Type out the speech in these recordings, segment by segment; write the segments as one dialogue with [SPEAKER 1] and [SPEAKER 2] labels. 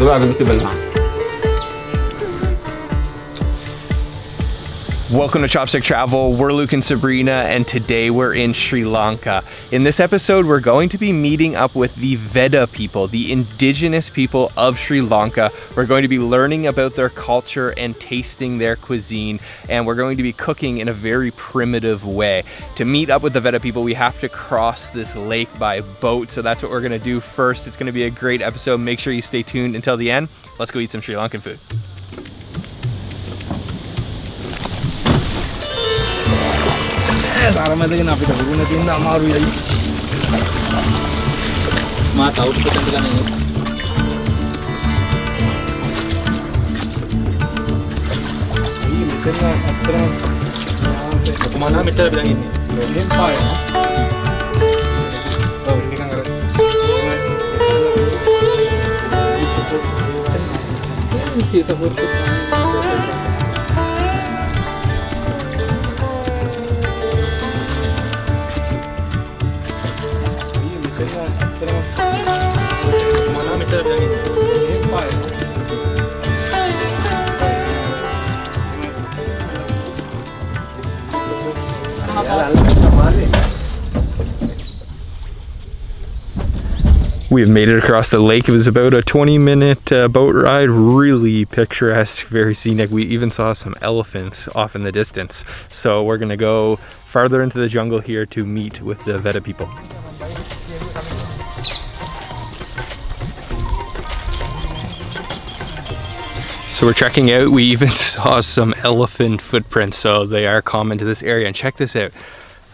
[SPEAKER 1] Welcome to Chopstick Travel. We're Luke and Sabrina, and today we're in Sri Lanka. In this episode, we're going to be meeting up with the Vedda people, the indigenous people of Sri Lanka. We're going to be learning about their culture and tasting their cuisine, and we're going to be cooking in a very primitive way. To meet up with the Vedda people, we have to cross this lake by boat, so that's what we're gonna do first. It's gonna be a great episode. Make sure you stay tuned until the end. Let's go eat some Sri Lankan food.
[SPEAKER 2] ආරමදගෙන අපිට වුණ තියෙන අමාරුයි. මා තවුස් පෙතට ගන්නේ. ඊ මෙතන අත්‍තරම කොමානා මෙතන බිලන් ඉන්නේ. මෙහෙම පායනවා. ඔව් නිකන් අර. ඒක පොරට
[SPEAKER 1] We have made it across the lake. It was about a 20-minute boat ride, really picturesque, very scenic. We even saw some elephants off in the distance. So we're gonna go farther into the jungle here to meet with the Vedda people. So we're checking out. We even saw some elephant footprints, so they are common to this area. And check this out.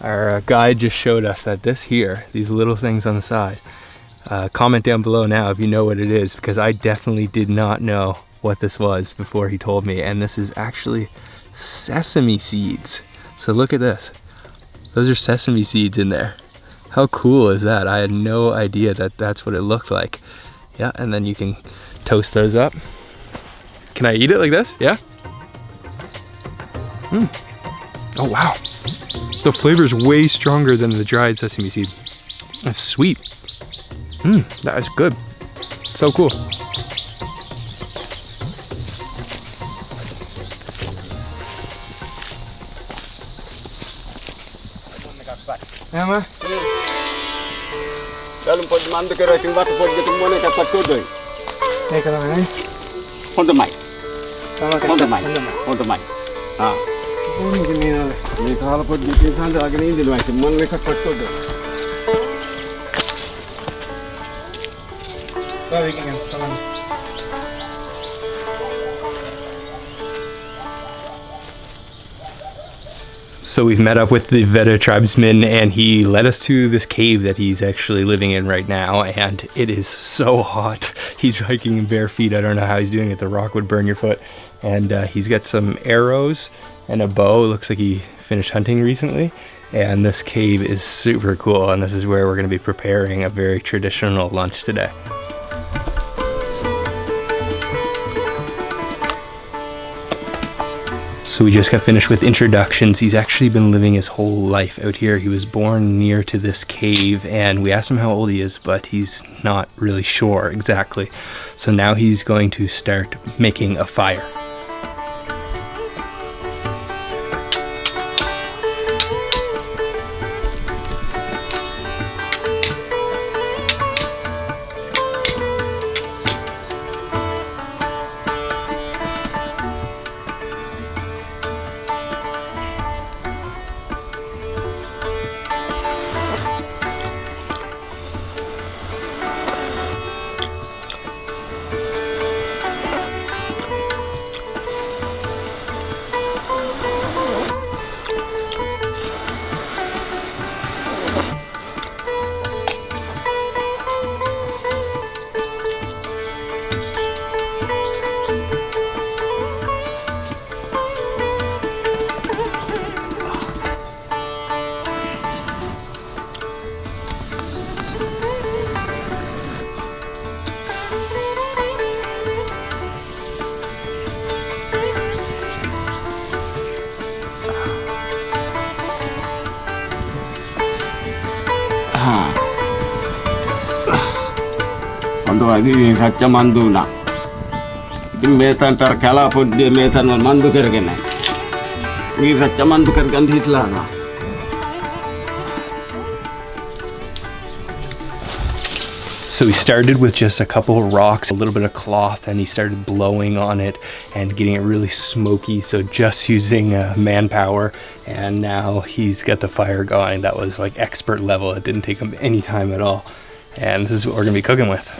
[SPEAKER 1] Our guide just showed us that this here, these little things on the side, comment down below now if you know what it is, because I definitely did not know what this was before he told me. And this is actually sesame seeds. So look at this. Those are sesame seeds in there. How cool is that? I had no idea that that's what it looked like. Yeah, and then you can toast those up. Can I eat it like this? Yeah? Oh wow. The flavor is way stronger than the dried sesame seed. That's sweet. That is good. So cool.
[SPEAKER 2] Emma?
[SPEAKER 1] So we've met up with the Vedda tribesman, and he led us to this cave that he's actually living in right now, and it is so hot. He's hiking in bare feet. I don't know how he's doing it. The rock would burn your foot. And he's got some arrows and a bow. It looks like he finished hunting recently. And this cave is super cool, and this is where we're going to be preparing a very traditional lunch today. So we just got finished with introductions. He's actually been living his whole life out here. He was born near to this cave, and we asked him how old he is, but he's not really sure exactly. So now he's going to start making a fire.
[SPEAKER 3] Quando lagi kacamanduna, metan tar kala pod de metan wal mandu kergena wi facca mandu kergan hitlana.
[SPEAKER 1] So he started with just a couple of rocks, a little bit of cloth, and he started blowing on it and getting it really smoky. So just using manpower, and now he's got the fire going. That was like expert level. It didn't take him any time at all. And this is what we're gonna be cooking with.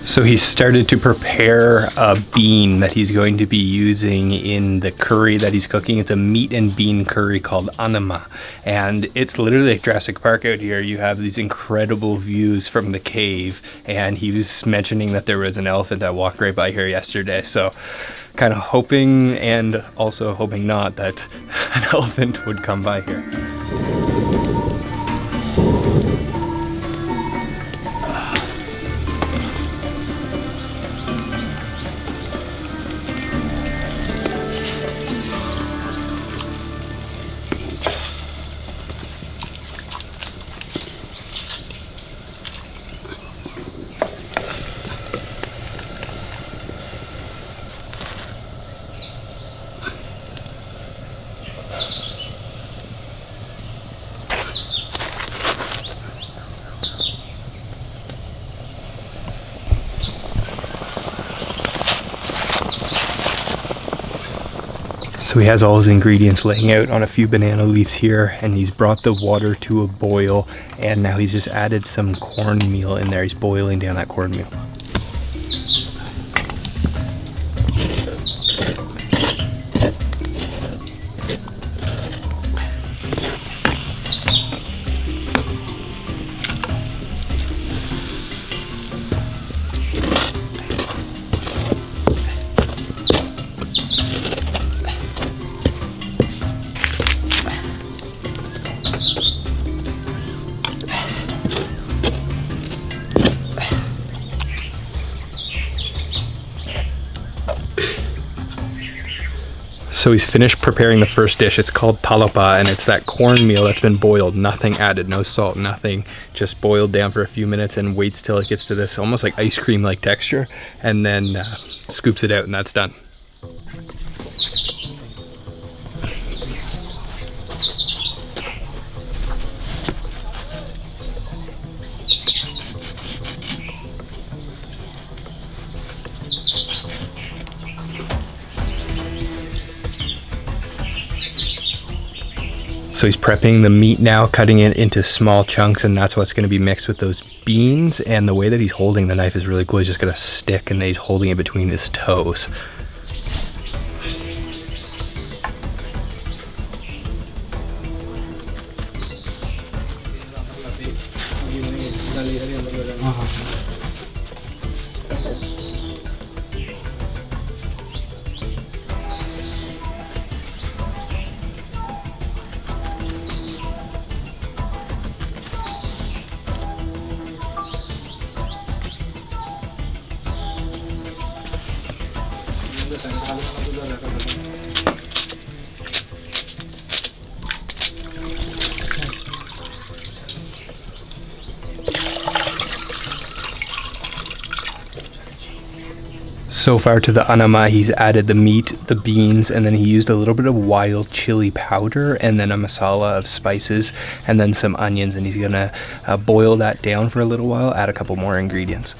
[SPEAKER 1] So he started to prepare a bean that he's going to be using in the curry that he's cooking. It's a meat and bean curry called anama. And it's literally like Jurassic Park out here. You have these incredible views from the cave. And he was mentioning that there was an elephant that walked right by here yesterday. So kind of hoping and also hoping not that an elephant would come by here. So he has all his ingredients laying out on a few banana leaves here, and he's brought the water to a boil, and now he's just added some cornmeal in there. He's boiling down that cornmeal. So he's finished preparing the first dish. It's called palapa, and it's that cornmeal that's been boiled, nothing added, no salt, nothing, just boiled down for a few minutes and waits till it gets to this almost like ice cream like texture, and then scoops it out, and that's done. So he's prepping the meat now, cutting it into small chunks, and that's what's going to be mixed with those beans. And the way that he's holding the knife is really cool. He's just got a stick and he's holding it between his toes. So far to the anama, he's added the meat, the beans, and then he used a little bit of wild chili powder and then a masala of spices and then some onions, and he's gonna boil that down for a little while, add a couple more ingredients.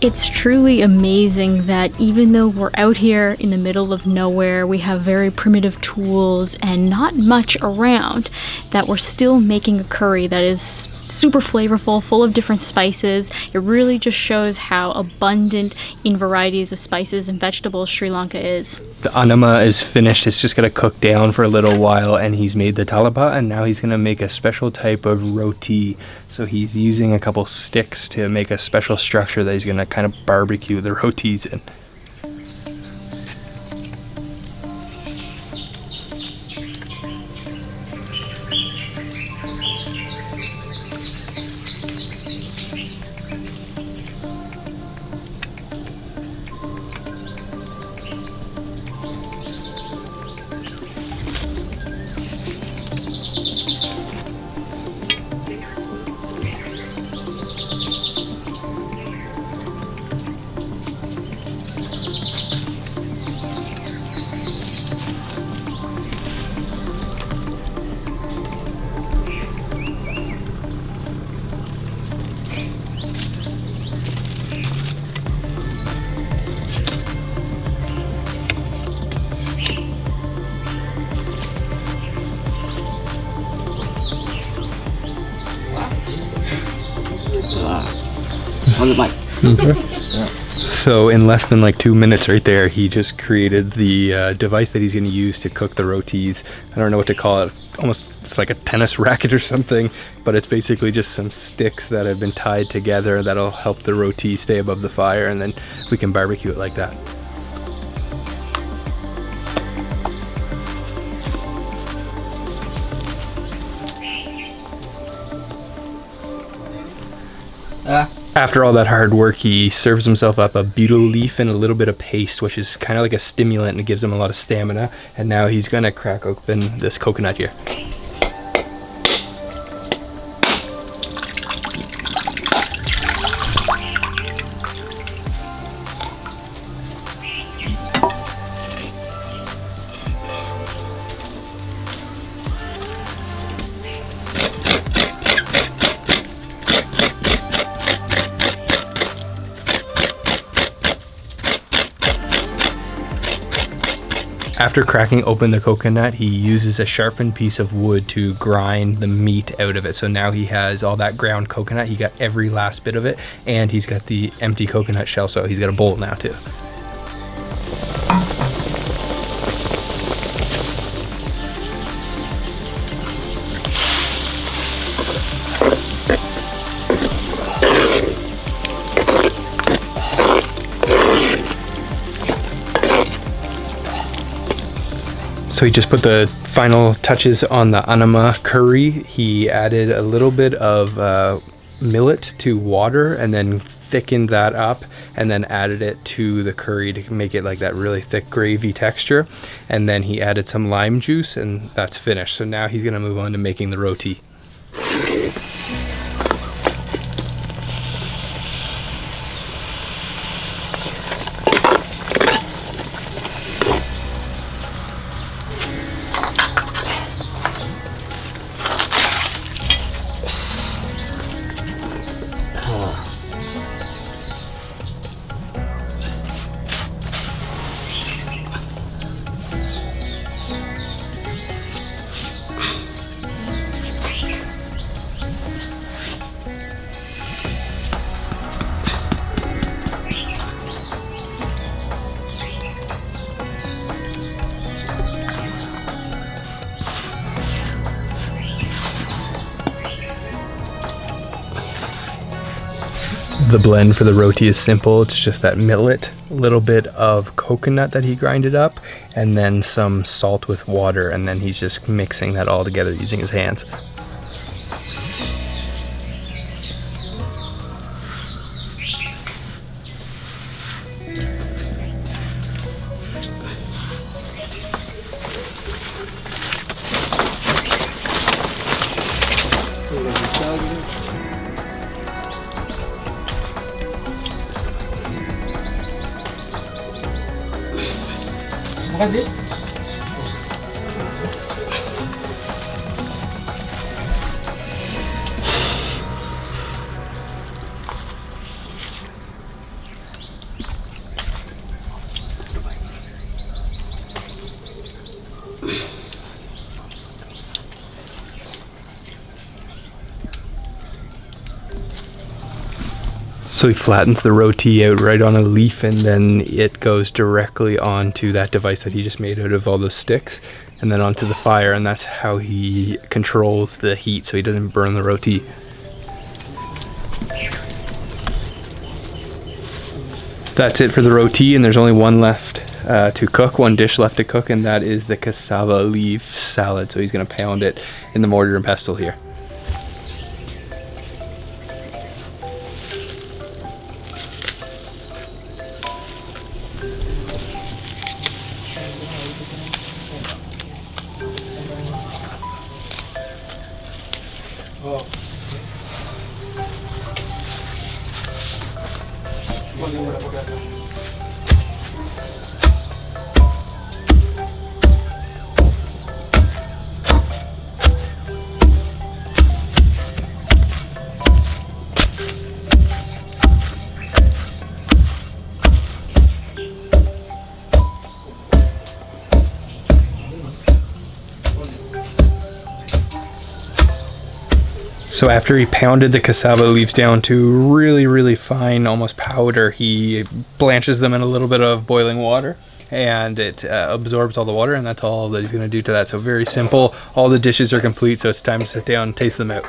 [SPEAKER 4] It's truly amazing that even though we're out here in the middle of nowhere, we have very primitive tools and not much around, that we're still making a curry that is super flavorful, full of different spices. It really just shows how abundant in varieties of spices and vegetables Sri Lanka is.
[SPEAKER 1] The anama is finished. It's just going to cook down for a little while, and he's made the talaba, and now he's going to make a special type of roti. So he's using a couple sticks to make a special structure that he's going to kind of barbecue the rotis in.
[SPEAKER 3] On the bike.
[SPEAKER 1] So in less than like 2 minutes right there, he just created the device that he's going to use to cook the rotis. I don't know what to call it. Almost it's like a tennis racket or something, but it's basically just some sticks that have been tied together that'll help the roti stay above the fire, and then we can barbecue it like that. After all that hard work, he serves himself up a betel leaf and a little bit of paste, which is kind of like a stimulant and it gives him a lot of stamina. And now he's gonna crack open this coconut here. After cracking open the coconut, he uses a sharpened piece of wood to grind the meat out of it. So now he has all that ground coconut. He got every last bit of it, and he's got the empty coconut shell, so he's got a bowl now too. So he just put the final touches on the anama curry. He added a little bit of millet to water and then thickened that up and then added it to the curry to make it like that really thick gravy texture. And then he added some lime juice and that's finished. So now he's gonna move on to making the roti. The blend for the roti is simple. It's just that millet, a little bit of coconut that he grinded up, and then some salt with water, and then he's just mixing that all together using his hands.
[SPEAKER 2] Makan sih.
[SPEAKER 1] So he flattens the roti out right on a leaf, and then it goes directly onto that device that he just made out of all those sticks, and then onto the fire, and that's how he controls the heat so he doesn't burn the roti. That's it for the roti, and there's only one left to cook, one dish left to cook, and that is the cassava leaf salad. So he's gonna pound it in the mortar and pestle here. So after he pounded the cassava leaves down to really fine, almost powder, he blanches them in a little bit of boiling water, and it absorbs all the water, and that's all that he's going to do to that. So very simple. All the dishes are complete, so it's time to sit down and taste them out.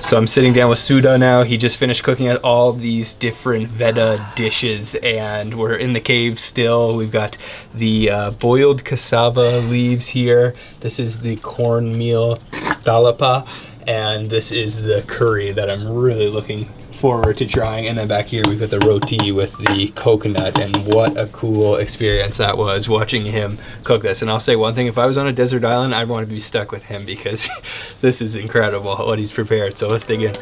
[SPEAKER 1] So I'm sitting down with Suda now. He just finished cooking at all these different Vedda dishes, and we're in the cave still. We've got the boiled cassava leaves here. This is the cornmeal thalapa, and this is the curry that I'm really looking forward to trying. And then back here we've got the roti with the coconut, and what a cool experience that was watching him cook this. And I'll say one thing, if I was on a desert island, I'd want to be stuck with him, because this is incredible what he's prepared. So let's dig in.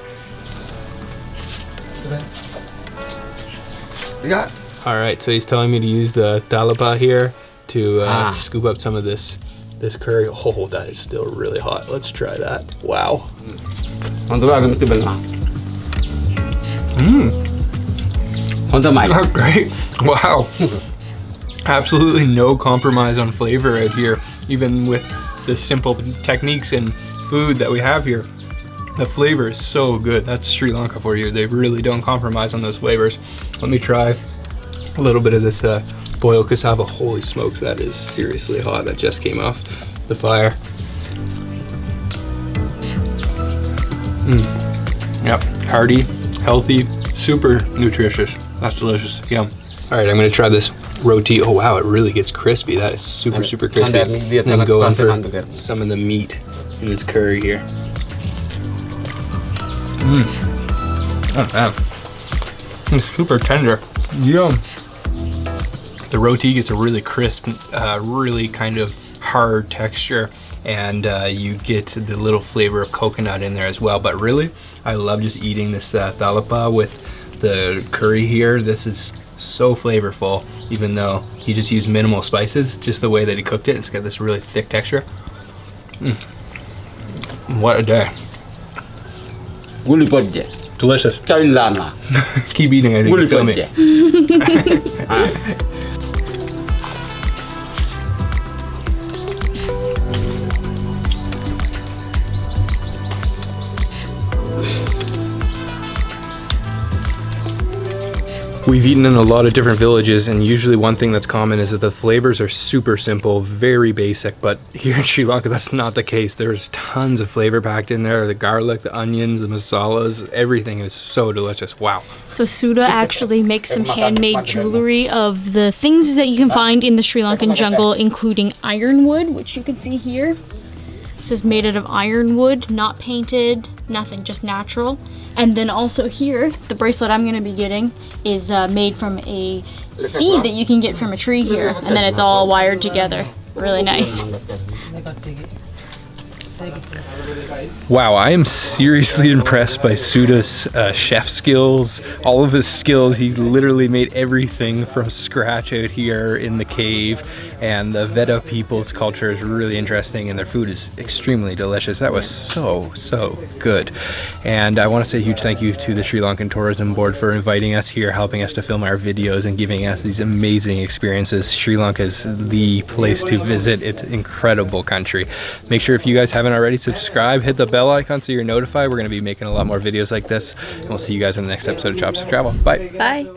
[SPEAKER 3] Yeah.
[SPEAKER 1] All right, so he's telling me to use the thalapa here to scoop up some of this curry. Oh, that is still really hot. Let's try that. Wow. That's great. Wow. Absolutely no compromise on flavor out here, even with the simple techniques and food that we have here. The flavor is so good. That's Sri Lanka for you. They really don't compromise on those flavors. Let me try a little bit of this boiled cassava. Holy smokes, that is seriously hot. That just came off the fire. Yep, hearty, healthy, super nutritious. That's delicious. Yum. All right, I'm gonna try this roti. Oh wow, it really gets crispy. That is super crispy. And then go in for some of the meat in this curry here. Oh man, it's super tender. Yum. The roti gets a really crisp, really kind of hard texture, and you get the little flavor of coconut in there as well. But really, I love just eating this thalapa with the curry here. This is so flavorful, even though he just used minimal spices. Just the way that he cooked it, it's got this really thick texture. What a day. Delicious. Keep eating, I think you feel me. We've eaten in a lot of different villages, and usually one thing that's common is that the flavors are super simple, very basic, but here in Sri Lanka that's not the case. There's tons of flavor packed in there. The garlic, the onions, the masalas, everything is so delicious. Wow.
[SPEAKER 4] So Suda actually makes some handmade jewelry of the things that you can find in the Sri Lankan jungle, including ironwood, which you can see here. This is made out of ironwood, not painted, nothing, just natural. And then also here, the bracelet I'm gonna be getting is made from a seed that you can get from a tree here. And then it's all wired together. Really nice.
[SPEAKER 1] Wow, I am seriously impressed by Suda's chef skills, all of his skills. He's literally made everything from scratch out here in the cave, and the Vedda people's culture is really interesting and their food is extremely delicious. That was so good. And I want to say a huge thank you to the Sri Lankan Tourism Board for inviting us here, helping us to film our videos and giving us these amazing experiences. Sri Lanka is the place to visit. It's an incredible country. Make sure if you guys haven't already, subscribe, hit the bell icon so you're notified. We're going to be making a lot more videos like this, and we'll see you guys in the next episode of Chopstick Travel. Bye.
[SPEAKER 4] Bye.